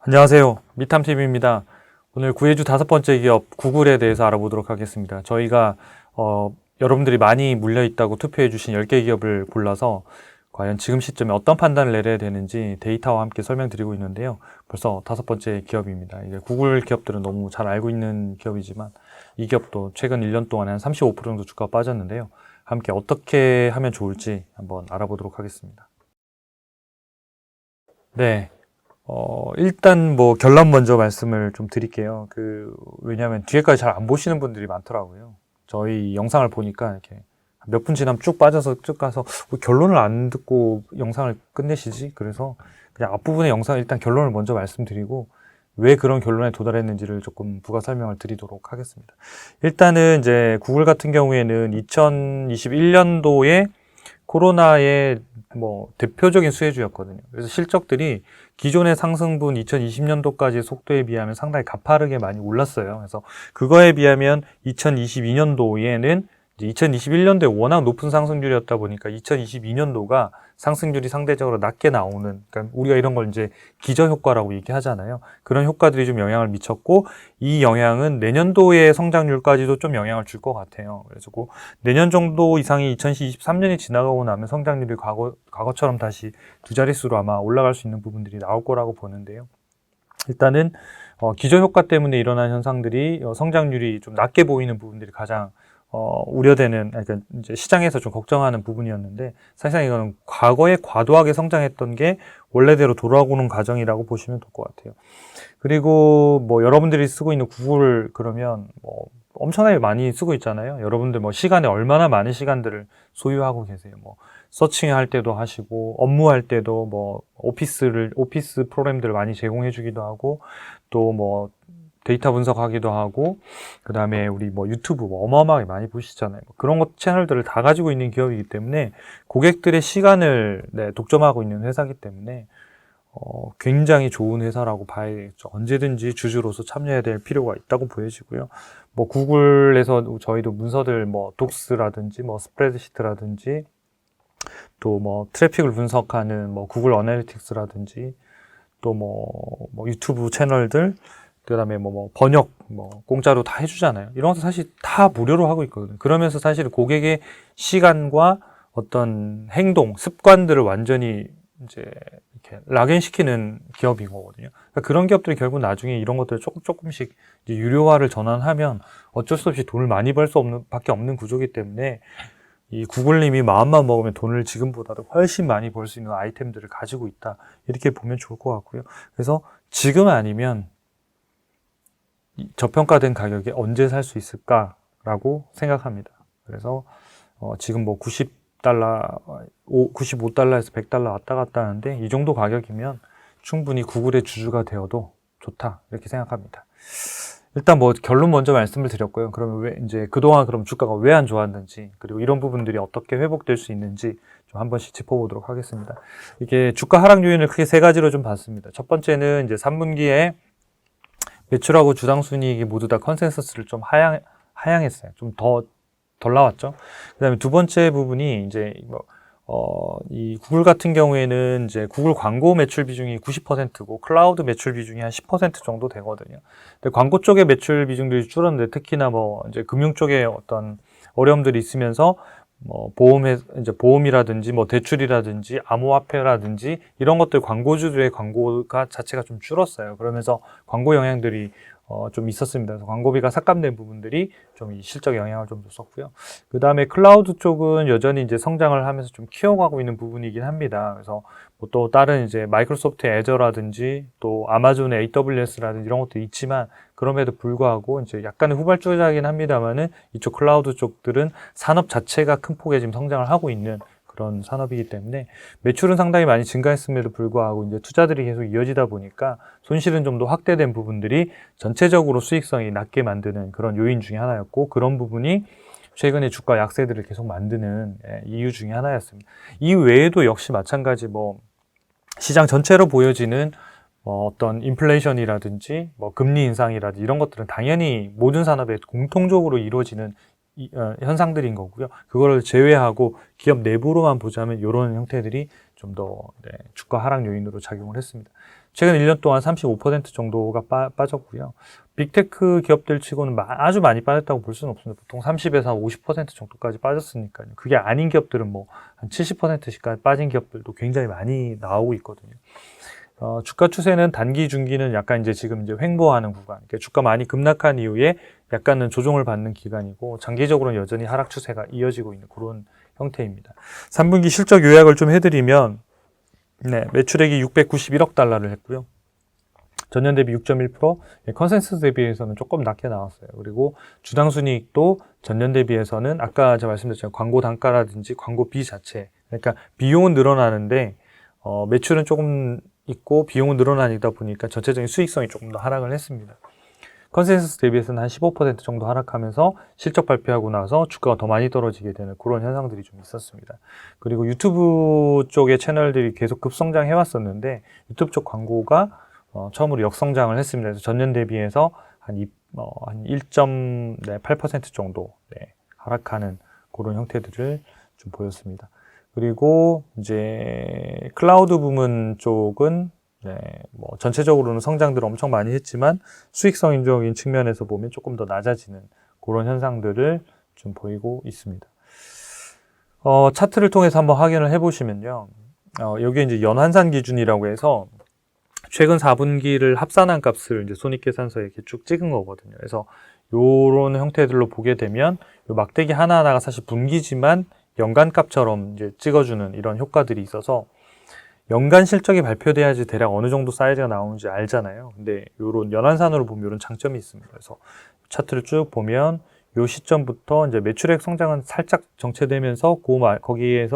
안녕하세요. 미탐TV입니다. 오늘 구해주 5번째 기업 구글에 대해서 알아보도록 하겠습니다. 저희가 여러분들이 많이 물려있다고 투표해주신 10개 기업을 골라서 과연 지금 시점에 어떤 판단을 내려야 되는지 데이터와 함께 설명드리고 있는데요. 벌써 5번째 기업입니다. 이게 구글 기업들은 너무 잘 알고 있는 기업이지만 이 기업도 최근 1년 동안에 한 35% 정도 주가가 빠졌는데요. 함께 어떻게 하면 좋을지 한번 알아보도록 하겠습니다. 네. 일단 뭐 결론 먼저 말씀을 좀 드릴게요. 왜냐하면 뒤에까지 잘 안 보시는 분들이 많더라고요. 저희 영상을 보니까 이렇게 몇 분 지나면 쭉 빠져서 쭉 가서 왜 결론을 안 듣고 영상을 끝내시지? 그래서 그냥 앞부분의 영상 일단 결론을 먼저 말씀드리고 왜 그런 결론에 도달했는지를 조금 부가 설명을 드리도록 하겠습니다. 일단은 이제 구글 같은 경우에는 2021년도에 코로나의 뭐 대표적인 수혜주였거든요. 그래서 실적들이 기존의 상승분 2020년도까지의 속도에 비하면 상당히 가파르게 많이 올랐어요. 그래서 그거에 비하면 2022년도에는 이제 2021년도에 워낙 높은 상승률이었다 보니까 2022년도가 상승률이 상대적으로 낮게 나오는, 그러니까 우리가 이런 걸 이제 기저효과라고 얘기하잖아요. 그런 효과들이 좀 영향을 미쳤고, 이 영향은 내년도의 성장률까지도 좀 영향을 줄 것 같아요. 그래서 내년 정도 이상이 2023년이 지나가고 나면 성장률이 과거처럼 다시 두 자릿수로 아마 올라갈 수 있는 부분들이 나올 거라고 보는데요. 일단은 기저효과 때문에 일어난 현상들이 성장률이 좀 낮게 보이는 부분들이 가장 우려되는, 그러니까 이제 시장에서 좀 걱정하는 부분이었는데, 사실상 이거는 과거에 과도하게 성장했던 게 원래대로 돌아오는 과정이라고 보시면 될 것 같아요. 그리고 뭐 여러분들이 쓰고 있는 구글 그러면 뭐 엄청나게 많이 쓰고 있잖아요. 여러분들 뭐 시간에 얼마나 많은 시간들을 소유하고 계세요. 뭐 서칭할 때도 하시고, 업무할 때도 뭐 오피스 프로그램들을 많이 제공해 주기도 하고, 또 뭐 데이터 분석하기도 하고, 그 다음에 우리 뭐 유튜브 뭐 어마어마하게 많이 보시잖아요. 그런 것 채널들을 다 가지고 있는 기업이기 때문에 고객들의 시간을 독점하고 있는 회사이기 때문에 굉장히 좋은 회사라고 봐야겠죠. 언제든지 주주로서 참여해야 될 필요가 있다고 보여지고요. 뭐 구글에서 저희도 문서들 뭐 독스라든지 뭐 스프레드시트라든지 또 뭐 트래픽을 분석하는 뭐 구글 어널리틱스라든지 또 뭐 유튜브 채널들, 그 다음에 뭐 번역 공짜로 다 해주잖아요. 이런 것도 사실 다 무료로 하고 있거든요. 그러면서 사실 고객의 시간과 어떤 행동, 습관들을 완전히 이제 이렇게 락인시키는 기업인 거거든요. 그러니까 그런 기업들이 결국 나중에 이런 것들을 조금씩 이제 유료화를 전환하면 어쩔 수 없이 돈을 많이 벌 수 없는 밖에 없는 구조이기 때문에 이 구글님이 마음만 먹으면 돈을 지금보다도 훨씬 많이 벌 수 있는 아이템들을 가지고 있다, 이렇게 보면 좋을 것 같고요. 그래서 지금 아니면 저평가된 가격에 언제 살 수 있을까라고 생각합니다. 그래서 지금 뭐 90달러, 95달러에서 100달러 왔다 갔다 하는데 이 정도 가격이면 충분히 구글의 주주가 되어도 좋다, 이렇게 생각합니다. 일단 뭐 결론 먼저 말씀을 드렸고요. 그러면 왜 이제 그동안 그럼 주가가 왜 안 좋았는지, 그리고 이런 부분들이 어떻게 회복될 수 있는지 좀 한 번씩 짚어보도록 하겠습니다. 이게 주가 하락 요인을 크게 3가지로 좀 봤습니다. 첫 번째는 이제 3분기에 매출하고 주당순이익이 모두 다 컨센서스를 좀 하향했어요. 좀 덜 나왔죠. 그 다음에 두 번째 부분이 이제 이 구글 같은 경우에는 이제 구글 광고 매출 비중이 90%고 클라우드 매출 비중이 한 10% 정도 되거든요. 근데 광고 쪽의 매출 비중들이 줄었는데, 특히나 뭐 이제 금융 쪽에 어떤 어려움들이 있으면서 뭐 보험이라든지 뭐 대출이라든지 암호화폐라든지 이런 것들 광고주들의 광고가 자체가 좀 줄었어요. 그러면서 광고 영향들이 좀 있었습니다. 그래서 광고비가 삭감된 부분들이 좀 이 실적 영향을 좀 줬었고요. 그 다음에 클라우드 쪽은 여전히 이제 성장을 하면서 좀 키워가고 있는 부분이긴 합니다. 그래서 뭐 또 다른 이제 마이크로소프트 애저라든지 또 아마존의 AWS라든지 이런 것도 있지만, 그럼에도 불구하고 이제 약간의 후발주자이긴 합니다만은 이쪽 클라우드 쪽들은 산업 자체가 큰 폭의 지금 성장을 하고 있는 그런 산업이기 때문에 매출은 상당히 많이 증가했음에도 불구하고 이제 투자들이 계속 이어지다 보니까 손실은 좀 더 확대된 부분들이 전체적으로 수익성이 낮게 만드는 그런 요인 중에 하나였고, 그런 부분이 최근에 주가 약세들을 계속 만드는 이유 중에 하나였습니다. 이 외에도 역시 마찬가지 뭐 시장 전체로 보여지는 어떤 인플레이션이라든지 뭐 금리 인상이라든지 이런 것들은 당연히 모든 산업에 공통적으로 이루어지는 현상들인 거고요. 그거를 제외하고 기업 내부로만 보자면 이런 형태들이 좀 더 주가 하락 요인으로 작용을 했습니다. 최근 1년 동안 35% 정도가 빠졌고요. 빅테크 기업들 치고는 아주 많이 빠졌다고 볼 수는 없습니다. 보통 30에서 50% 정도까지 빠졌으니까요. 그게 아닌 기업들은 뭐 한 70%씩까지 빠진 기업들도 굉장히 많이 나오고 있거든요. 주가 추세는 단기, 중기는 약간 이제 지금 이제 횡보하는 구간, 그러니까 주가 많이 급락한 이후에 약간은 조정을 받는 기간이고, 장기적으로는 여전히 하락 추세가 이어지고 있는 그런 형태입니다. 3분기 실적 요약을 좀 해드리면, 매출액이 691억 달러를 했고요. 전년 대비 6.1%, 컨센서스 대비해서는 조금 낮게 나왔어요. 그리고 주당 순이익도 전년 대비해서는 아까 제가 말씀드렸잖아요. 광고 단가라든지 광고비 자체, 그러니까 비용은 늘어나는데 매출은 조금 있고 비용은 늘어나니다 보니까 전체적인 수익성이 조금 더 하락을 했습니다. 컨센서스 대비해서는 한 15% 정도 하락하면서 실적 발표하고 나서 주가가 더 많이 떨어지게 되는 그런 현상들이 좀 있었습니다. 그리고 유튜브 쪽의 채널들이 계속 급성장해 왔었는데 유튜브 쪽 광고가 처음으로 역성장을 했습니다. 그래서 전년 대비해서 한 1.8% 정도 하락하는 그런 형태들을 좀 보였습니다. 그리고 이제 클라우드 부문 쪽은 뭐 전체적으로는 성장들을 엄청 많이 했지만 수익성적인 측면에서 보면 조금 더 낮아지는 그런 현상들을 좀 보이고 있습니다. 차트를 통해서 한번 확인을 해보시면요. 여기 이제 연환산 기준이라고 해서 최근 4분기를 합산한 값을 이제 손익계산서에 이렇게 쭉 찍은 거거든요. 그래서 요런 형태들로 보게 되면 요 막대기 하나하나가 사실 분기지만 연간값처럼 이제 찍어주는 이런 효과들이 있어서 연간 실적이 발표돼야지 대략 어느 정도 사이즈가 나오는지 알잖아요. 근데 요런 연환산으로 보면 요런 장점이 있습니다. 그래서 차트를 쭉 보면 요 시점부터 이제 매출액 성장은 살짝 정체되면서 거기에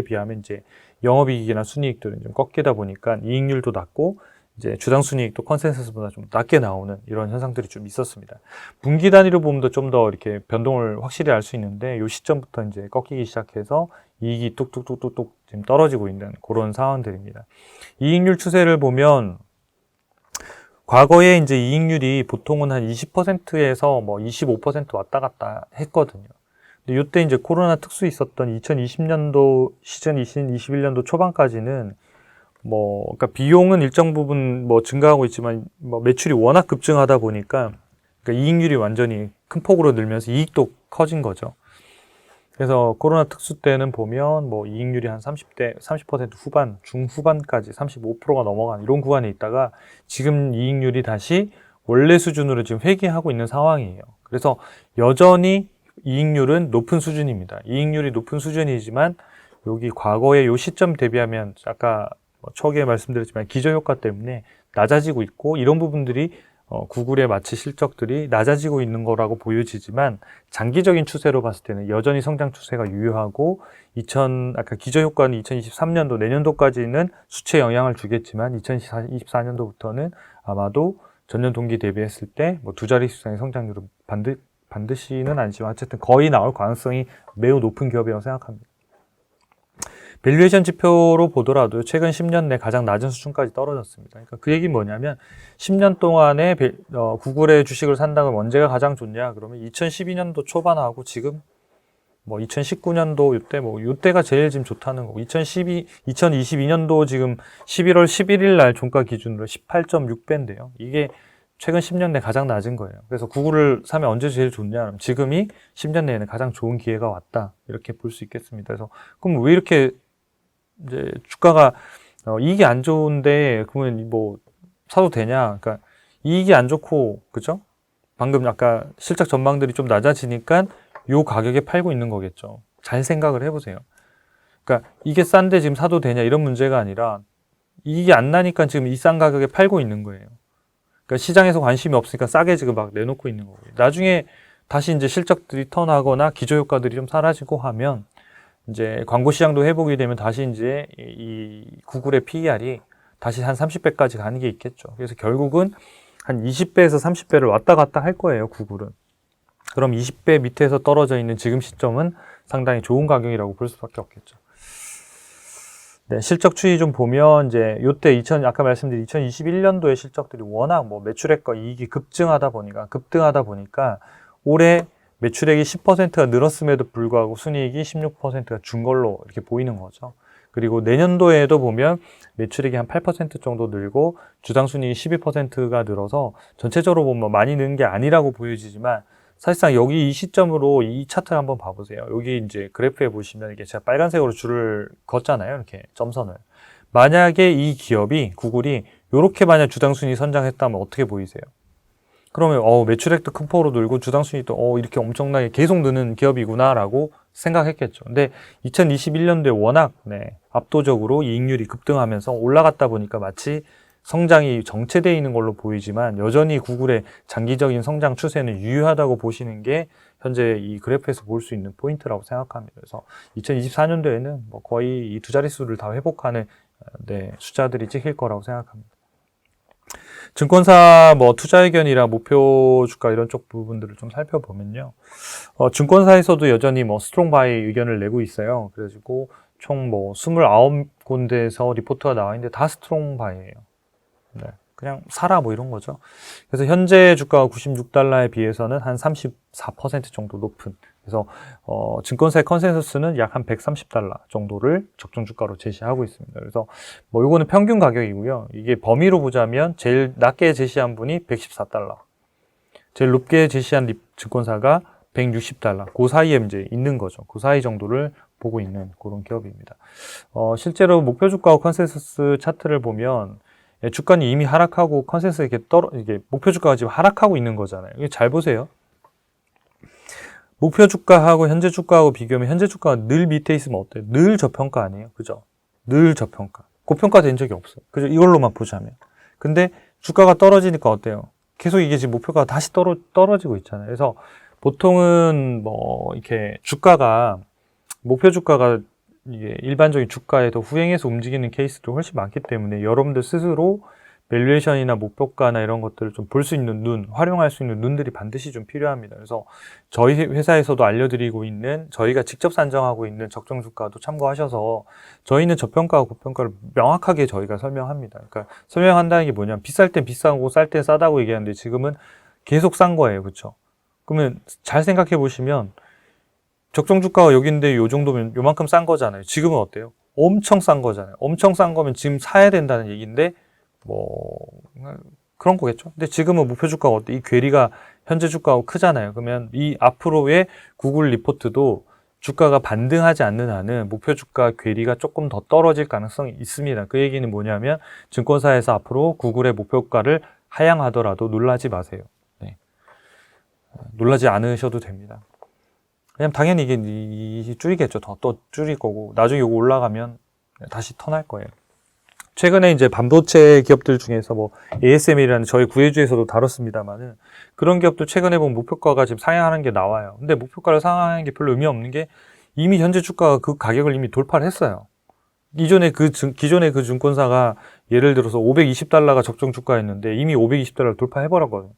비하면 이제 영업이익이나 순이익들은 좀 꺾이다 보니까 이익률도 낮고 이제 주당 순이익도 컨센서스보다 좀 낮게 나오는 이런 현상들이 좀 있었습니다. 분기 단위로 보면 좀 더 이렇게 변동을 확실히 알 수 있는데 이 시점부터 이제 꺾이기 시작해서 이익이 뚝뚝뚝뚝뚝 지금 떨어지고 있는 그런 상황들입니다. 이익률 추세를 보면 과거에 이제 이익률이 보통은 한 20%에서 뭐 25% 왔다 갔다 했거든요. 근데 이때 이제 코로나 특수 있었던 2020년도 시즌 2021년도 초반까지는 그러니까 비용은 일정 부분 증가하고 있지만 매출이 워낙 급증하다 보니까 그러니까 이익률이 완전히 큰 폭으로 늘면서 이익도 커진 거죠. 그래서 코로나 특수 때는 보면 이익률이 한 30% 후반, 중후반까지 35%가 넘어가는 이런 구간에 있다가 지금 이익률이 다시 원래 수준으로 지금 회귀하고 있는 상황이에요. 그래서 여전히 이익률은 높은 수준입니다. 이익률이 높은 수준이지만 여기 과거의 요 시점 대비하면 아까 초기에 말씀드렸지만 기저효과 때문에 낮아지고 있고 이런 부분들이 구글의 마치 실적들이 낮아지고 있는 거라고 보여지지만 장기적인 추세로 봤을 때는 여전히 성장 추세가 유효하고 아까 기저효과는 2023년도 내년도까지는 수치에 영향을 주겠지만 2024년도부터는 아마도 전년 동기 대비했을 때 두 자릿수 이상의 성장률은 반드시는 아니지만 어쨌든 거의 나올 가능성이 매우 높은 기업이라고 생각합니다. 밸류에이션 지표로 보더라도 최근 10년 내 가장 낮은 수준까지 떨어졌습니다. 그러니까 그 얘기는 뭐냐면 10년 동안에 구글의 주식을 산다면 언제가 가장 좋냐 그러면 2012년도 초반하고 지금 2019년도 요때가 제일 지금 좋다는 거고 2022년도 지금 11월 11일 날 종가 기준으로 18.6배인데요. 이게 최근 10년 내 가장 낮은 거예요. 그래서 구글을 사면 언제 제일 좋냐 그러면 지금이 10년 내에는 가장 좋은 기회가 왔다. 이렇게 볼 수 있겠습니다. 그래서 그럼 왜 이렇게 이제 주가가 이익이 안 좋은데 그러면 사도 되냐? 그러니까 이익이 안 좋고 그죠? 방금 아까 실적 전망들이 좀 낮아지니까 요 가격에 팔고 있는 거겠죠. 잘 생각을 해보세요. 그러니까 이게 싼데 지금 사도 되냐 이런 문제가 아니라 이익이 안 나니까 지금 이 싼 가격에 팔고 있는 거예요. 그러니까 시장에서 관심이 없으니까 싸게 지금 막 내놓고 있는 거고요. 나중에 다시 이제 실적들이 턴하거나 기저효과들이 좀 사라지고 하면 이제 광고 시장도 회복이 되면 다시 이제 이 구글의 PER이 다시 한 30배까지 가는 게 있겠죠. 그래서 결국은 한 20배에서 30배를 왔다 갔다 할 거예요, 구글은. 그럼 20배 밑에서 떨어져 있는 지금 시점은 상당히 좋은 가격이라고 볼 수밖에 없겠죠. 네, 실적 추이 좀 보면 이제 요때 아까 말씀드린 2021년도의 실적들이 워낙 매출액과 이익이 급등하다 보니까 올해 매출액이 10%가 늘었음에도 불구하고 순이익이 16%가 준 걸로 이렇게 보이는 거죠. 그리고 내년도에도 보면 매출액이 한 8% 정도 늘고 주당 순이익이 12%가 늘어서 전체적으로 보면 많이 는 게 아니라고 보여지지만 사실상 여기 이 시점으로 이 차트를 한번 봐보세요. 여기 이제 그래프에 보시면 이게 제가 빨간색으로 줄을 걷잖아요. 이렇게 점선을. 만약에 이 기업이 구글이 이렇게 만약 주당 순이익 선장했다면 어떻게 보이세요? 그러면 매출액도 큰 폭으로 늘고 주당 순이익도 이렇게 엄청나게 계속 느는 기업이구나라고 생각했겠죠. 근데 2021년도에 워낙 압도적으로 이익률이 급등하면서 올라갔다 보니까 마치 성장이 정체되어 있는 걸로 보이지만 여전히 구글의 장기적인 성장 추세는 유효하다고 보시는 게 현재 이 그래프에서 볼 수 있는 포인트라고 생각합니다. 그래서 2024년도에는 뭐 거의 이 두 자릿수를 다 회복하는 숫자들이 찍힐 거라고 생각합니다. 증권사 뭐 투자 의견이랑 목표 주가 이런 쪽 부분들을 좀 살펴보면요. 증권사에서도 여전히 뭐 스트롱 바이 의견을 내고 있어요. 그래가지고 총 뭐 29군데에서 리포트가 나와 있는데 다 스트롱 바이예요. 네, 그냥 사라 뭐 이런 거죠. 그래서 현재 주가가 96달러에 비해서는 한 34% 정도 높은, 그래서 증권사의 컨센서스는 약 한 130달러 정도를 적정 주가로 제시하고 있습니다. 그래서 뭐 요거는 평균 가격이고요. 이게 범위로 보자면 제일 낮게 제시한 분이 114달러, 제일 높게 제시한 증권사가 160달러, 그 사이에 이제 있는 거죠. 그 사이 정도를 보고 있는 그런 기업입니다. 실제로 목표 주가와 컨센서스 차트를 보면 주가는 이미 하락하고 컨센서스 이게 목표 주가가 지금 하락하고 있는 거잖아요. 이게 잘 보세요. 목표 주가하고 현재 주가하고 비교하면 현재 주가가 늘 밑에 있으면 어때요? 늘 저평가 아니에요? 그죠? 늘 저평가. 고평가 된 적이 없어요. 그죠? 이걸로만 보자면. 근데 주가가 떨어지니까 어때요? 계속 이게 지금 목표가 다시 떨어지고 있잖아요. 그래서 보통은 뭐 이렇게 목표 주가가 이게 일반적인 주가에 더 후행해서 움직이는 케이스도 훨씬 많기 때문에 여러분들 스스로 밸류에이션이나 목표가나 이런 것들을 좀 볼 수 있는 눈, 활용할 수 있는 눈들이 반드시 좀 필요합니다. 그래서 저희 회사에서도 알려드리고 있는, 저희가 직접 산정하고 있는 적정 주가도 참고하셔서 저희는 저평가와 고평가를 명확하게 저희가 설명합니다. 그러니까 설명한다는 게 뭐냐면 비쌀 땐 비싸고 쌀 땐 싸다고 얘기하는데 지금은 계속 싼 거예요. 그렇죠? 그러면 잘 생각해 보시면 적정 주가가 여기인데 요 정도면 요만큼 싼 거잖아요. 지금은 어때요? 엄청 싼 거잖아요. 엄청 싼 거면 지금 사야 된다는 얘기인데 뭐 그런 거겠죠. 근데 지금은 목표 주가가 어때? 이 괴리가 현재 주가하고 크잖아요. 그러면 이 앞으로의 구글 리포트도 주가가 반등하지 않는 한은 목표 주가 괴리가 조금 더 떨어질 가능성이 있습니다. 그 얘기는 뭐냐면 증권사에서 앞으로 구글의 목표가를 하향하더라도 놀라지 마세요. 네. 놀라지 않으셔도 됩니다. 왜냐면 당연히 이게 줄이겠죠. 더 줄일 거고 나중에 이거 올라가면 다시 턴할 거예요. 최근에 이제 반도체 기업들 중에서 뭐 ASML이라는 저희 구해주에서도 다뤘습니다만은 그런 기업도 최근에 보면 목표가가 지금 상향하는 게 나와요. 근데 목표가를 상향하는 게 별로 의미 없는 게 이미 현재 주가가 그 가격을 이미 돌파를 했어요. 기존의 그 증권사가 예를 들어서 520달러가 적정 주가였는데 이미 520달러를 돌파해버렸거든요.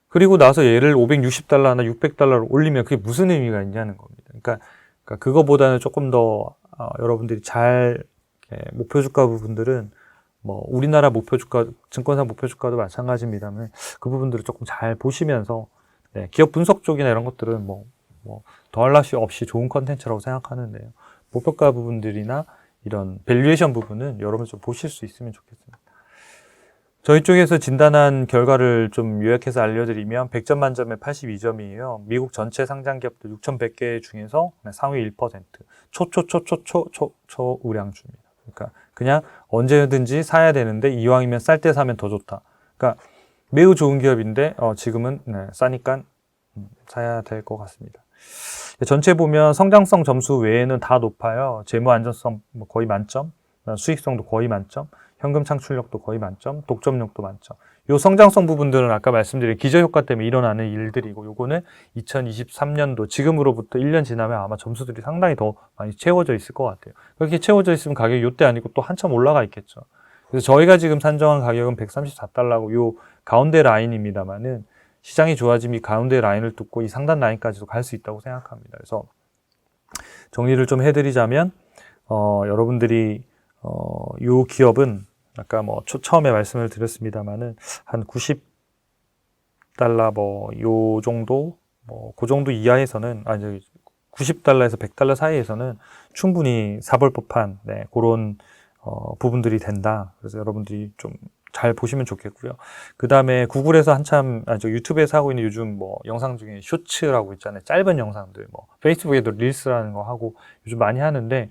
그리고 나서 얘를 560달러나 600달러로 올리면 그게 무슨 의미가 있냐는 겁니다. 그러니까 그거보다는 조금 더 여러분들이 잘 목표 주가 부분들은 뭐 우리나라 목표 주가, 증권사 목표 주가도 마찬가지입니다만 그 부분들을 조금 잘 보시면서 기업 분석 쪽이나 이런 것들은 뭐 더할 나위 없이 좋은 컨텐츠라고 생각하는데요. 목표가 부분들이나 이런 밸류에이션 부분은 여러분 좀 보실 수 있으면 좋겠습니다. 저희 쪽에서 진단한 결과를 좀 요약해서 알려드리면 100점 만점에 82점이에요. 미국 전체 상장 기업들 6,100개 중에서 상위 1%, 초우량주입니다. 그러니까 그냥 언제든지 사야 되는데 이왕이면 쌀 때 사면 더 좋다. 그러니까 매우 좋은 기업인데 지금은 싸니까 사야 될 것 같습니다. 전체 보면 성장성 점수 외에는 다 높아요. 재무 안전성 거의 만점, 수익성도 거의 만점, 현금 창출력도 거의 만점, 독점력도 만점. 요 성장성 부분들은 아까 말씀드린 기저효과 때문에 일어나는 일들이고 요거는 2023년도 지금으로부터 1년 지나면 아마 점수들이 상당히 더 많이 채워져 있을 것 같아요. 그렇게 채워져 있으면 가격이 요때 아니고 또 한참 올라가 있겠죠. 그래서 저희가 지금 산정한 가격은 134달러고 요 가운데 라인입니다만은 시장이 좋아지면 이 가운데 라인을 뚫고 이 상단 라인까지도 갈 수 있다고 생각합니다. 그래서 정리를 좀 해드리자면 여러분들이 요 기업은 아까 뭐 처음에 말씀을 드렸습니다만은 한 90달러 요 정도 뭐 그 정도 이하에서는 저기 90달러에서 100달러 사이에서는 충분히 사볼 법한 그런 부분들이 된다. 그래서 여러분들이 좀 잘 보시면 좋겠고요. 그 다음에 구글에서 한참 저 유튜브에서 하고 있는 요즘 뭐 영상 중에 쇼츠라고 있잖아요. 짧은 영상들 뭐 페이스북에도 릴스라는 거 하고 요즘 많이 하는데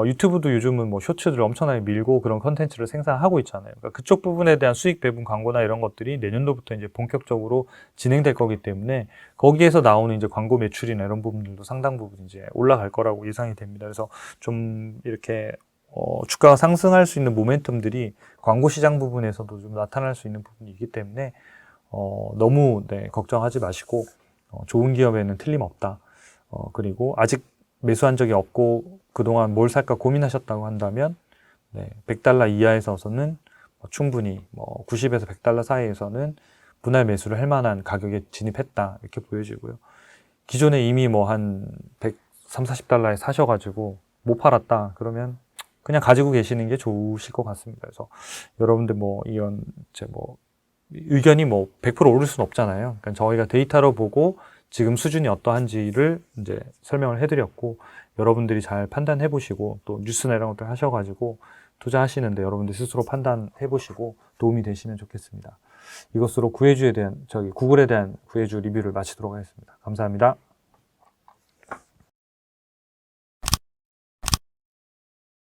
유튜브도 요즘은 뭐 쇼츠들 엄청나게 밀고 그런 컨텐츠를 생산하고 있잖아요. 그러니까 그쪽 부분에 대한 수익 배분 광고나 이런 것들이 내년도부터 이제 본격적으로 진행될 거기 때문에 거기에서 나오는 이제 광고 매출이나 이런 부분들도 상당 부분 이제 올라갈 거라고 예상이 됩니다. 그래서 좀 이렇게 주가가 상승할 수 있는 모멘텀들이 광고 시장 부분에서도 좀 나타날 수 있는 부분이 있기 때문에 너무 걱정하지 마시고 좋은 기업에는 틀림없다. 그리고 아직 매수한 적이 없고 그동안 뭘 살까 고민하셨다고 한다면 100달러 이하에서는 충분히 90에서 100달러 사이에서는 분할 매수를 할 만한 가격에 진입했다 이렇게 보여지고요. 기존에 이미 뭐 한 130, 40달러에 사셔가지고 못 팔았다 그러면 그냥 가지고 계시는 게 좋으실 것 같습니다. 그래서 여러분들 이런 의견이 100% 오를 수는 없잖아요. 그러니까 저희가 데이터로 보고 지금 수준이 어떠한지를 이제 설명을 해드렸고 여러분들이 잘 판단해 보시고 또 뉴스나 이런 것들 하셔가지고 투자하시는데 여러분들 스스로 판단해 보시고 도움이 되시면 좋겠습니다. 이것으로 구해주에 대한 구글에 대한 구해주 리뷰를 마치도록 하겠습니다. 감사합니다.